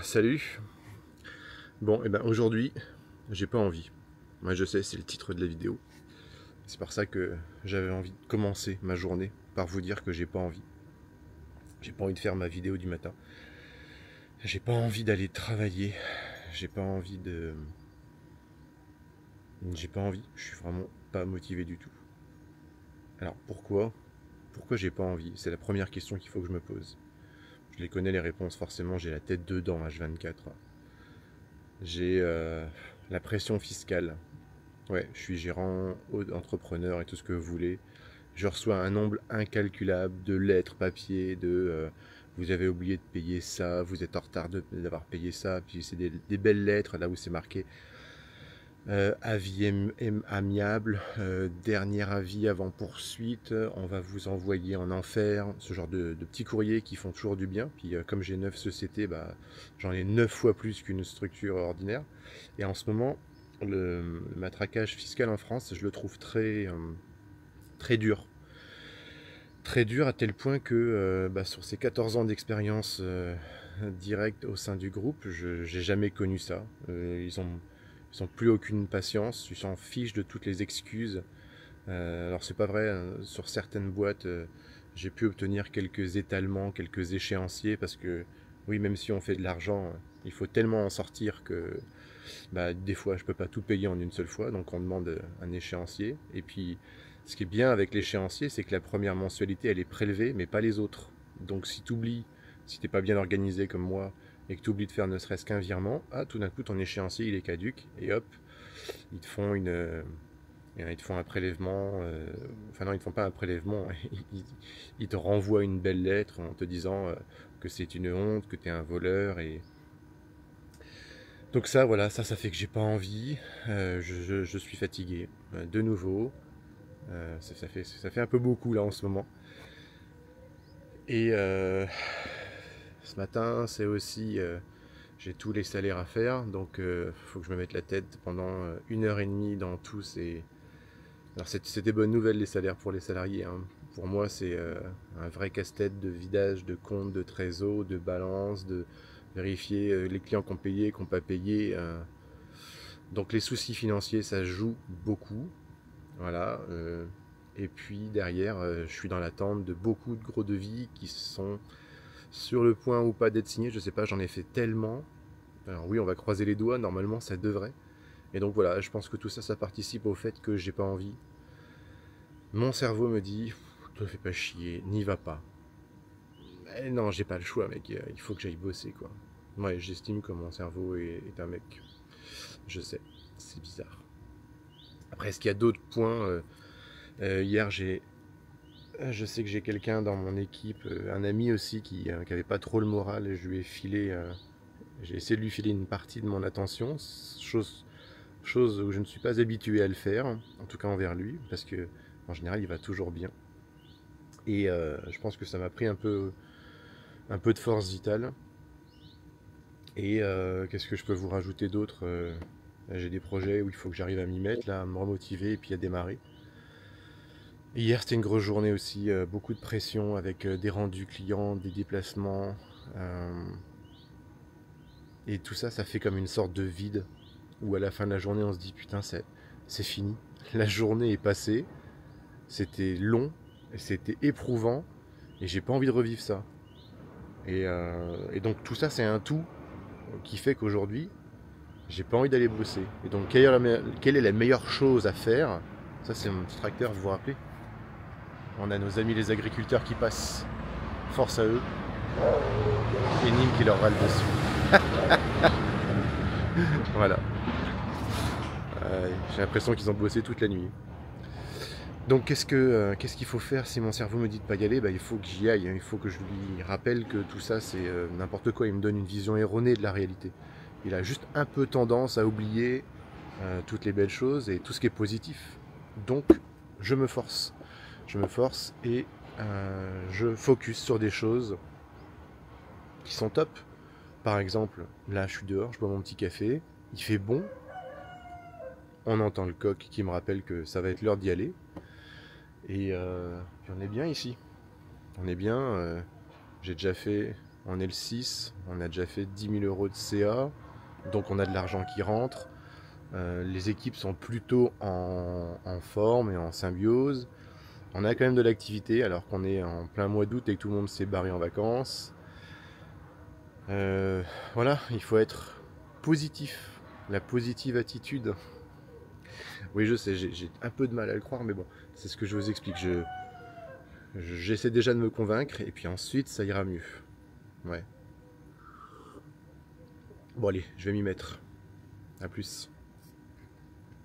Salut. Bon, et ben aujourd'hui, j'ai pas envie. Moi je sais, c'est le titre de la vidéo. C'est par ça que j'avais envie de commencer ma journée par vous dire que j'ai pas envie. J'ai pas envie de faire ma vidéo du matin. J'ai pas envie d'aller travailler. J'ai pas envie de. J'ai pas envie. Je suis vraiment pas motivé du tout. Alors pourquoi? Pourquoi j'ai pas envie? C'est la première question qu'il faut que je me pose. Je les connais les réponses, forcément, j'ai la tête dedans H24. J'ai la pression fiscale. Ouais, je suis gérant, entrepreneur et tout ce que vous voulez. Je reçois un nombre incalculable de lettres, papier, vous avez oublié de payer ça, vous êtes en retard d'avoir payé ça, puis c'est des belles lettres là où c'est marqué avis amiable, dernier avis avant poursuite, on va vous envoyer en enfer, ce genre de petits courriers qui font toujours du bien. Puis comme j'ai 9 sociétés, bah, j'en ai 9 fois plus qu'une structure ordinaire. Et en ce moment, le matraquage fiscal en France, je le trouve très dur. Très dur à tel point que bah, sur ces 14 ans d'expérience directe au sein du groupe, je n'ai jamais connu ça. Ils ont plus aucune patience, ils s'en fichent de toutes les excuses. Alors c'est pas vrai, hein, sur certaines boîtes, j'ai pu obtenir quelques étalements, quelques échéanciers, parce que oui, même si on fait de l'argent, il faut tellement en sortir que bah, des fois je peux pas tout payer en une seule fois, donc on demande un échéancier. Et puis ce qui est bien avec l'échéancier, c'est que la première mensualité elle est prélevée, mais pas les autres. Donc si tu oublies, si t'es pas bien organisé comme moi, et que tu oublies de faire ne serait-ce qu'un virement, ah, tout d'un coup ton échéancier il est caduque, et hop, ils te font ils te font un prélèvement, enfin non, ils te font pas un prélèvement, ils te renvoient une belle lettre en te disant que c'est une honte, que tu es un voleur. Et donc ça, voilà, ça fait que j'ai pas envie, je suis fatigué, de nouveau, ça fait un peu beaucoup là en ce moment. Et ce matin, c'est aussi, j'ai tous les salaires à faire, donc faut que je me mette la tête pendant 1 heure et demie dans tous ces... Alors c'est des bonnes nouvelles les salaires pour les salariés, hein. Pour moi c'est un vrai casse-tête de vidage de compte, de trésor, de balance, de vérifier les clients qui ont payé, qui n'ont pas payé. Donc les soucis financiers ça joue beaucoup. Voilà. Et puis derrière je suis dans l'attente de beaucoup de gros devis qui sont sur le point ou pas d'être signés. Je sais pas, j'en ai fait tellement. Alors oui, on va croiser les doigts, normalement ça devrait. Et donc voilà, je pense que tout ça, ça participe au fait que j'ai pas envie. Mon cerveau me dit, te fais pas chier, n'y va pas. Mais non, j'ai pas le choix, mec, il faut que j'aille bosser, quoi. Ouais, j'estime que mon cerveau est un mec. Je sais, c'est bizarre. Après, est-ce qu'il y a d'autres points hier, je sais que j'ai quelqu'un dans mon équipe, un ami aussi, qui avait pas trop le moral, et je lui ai filé, j'ai essayé de lui filer une partie de mon attention, chose où je ne suis pas habitué à le faire, en tout cas envers lui, parce que en général, il va toujours bien. Et je pense que ça m'a pris un peu de force vitale. Et qu'est-ce que je peux vous rajouter d'autre? J'ai des projets où il faut que j'arrive à m'y mettre, là, à me remotiver et puis à démarrer. Et hier, c'était une grosse journée aussi, beaucoup de pression avec des rendus clients, des déplacements. euh, et tout ça, ça fait comme une sorte de vide où à la fin de la journée, on se dit putain, c'est fini. La journée est passée, c'était long, c'était éprouvant et j'ai pas envie de revivre ça. Et donc tout ça, c'est un tout qui fait qu'aujourd'hui, j'ai pas envie d'aller bosser. Et donc, quelle est la meilleure chose à faire? Ça, c'est mon petit tracteur, vous vous rappelez? On a nos amis les agriculteurs qui passent. Force à eux. Et Nîmes qui leur râle dessus. Voilà. J'ai l'impression qu'ils ont bossé toute la nuit. Donc, qu'est-ce qu'il faut faire si mon cerveau me dit de pas y aller? Bah, il faut que j'y aille. Il faut que je lui rappelle que tout ça, c'est n'importe quoi. Il me donne une vision erronée de la réalité. Il a juste un peu tendance à oublier toutes les belles choses et tout ce qui est positif. Donc, je me force. Je me force et je focus sur des choses qui sont top. Par exemple, là, je suis dehors, je bois mon petit café, il fait bon, on entend le coq qui me rappelle que ça va être l'heure d'y aller. Et puis on est bien ici. On est bien. J'ai déjà fait on est le 6, on a déjà fait 10 000 € de CA, donc on a de l'argent qui rentre. Les équipes sont plutôt en forme et en symbiose. On a quand même de l'activité alors qu'on est en plein mois d'août et que tout le monde s'est barré en vacances. Voilà, il faut être positif, la positive attitude. Oui, je sais, j'ai un peu de mal à le croire, mais bon, c'est ce que je vous explique. J'essaie déjà de me convaincre, et puis ensuite, ça ira mieux. Ouais. Bon, allez, je vais m'y mettre. À plus.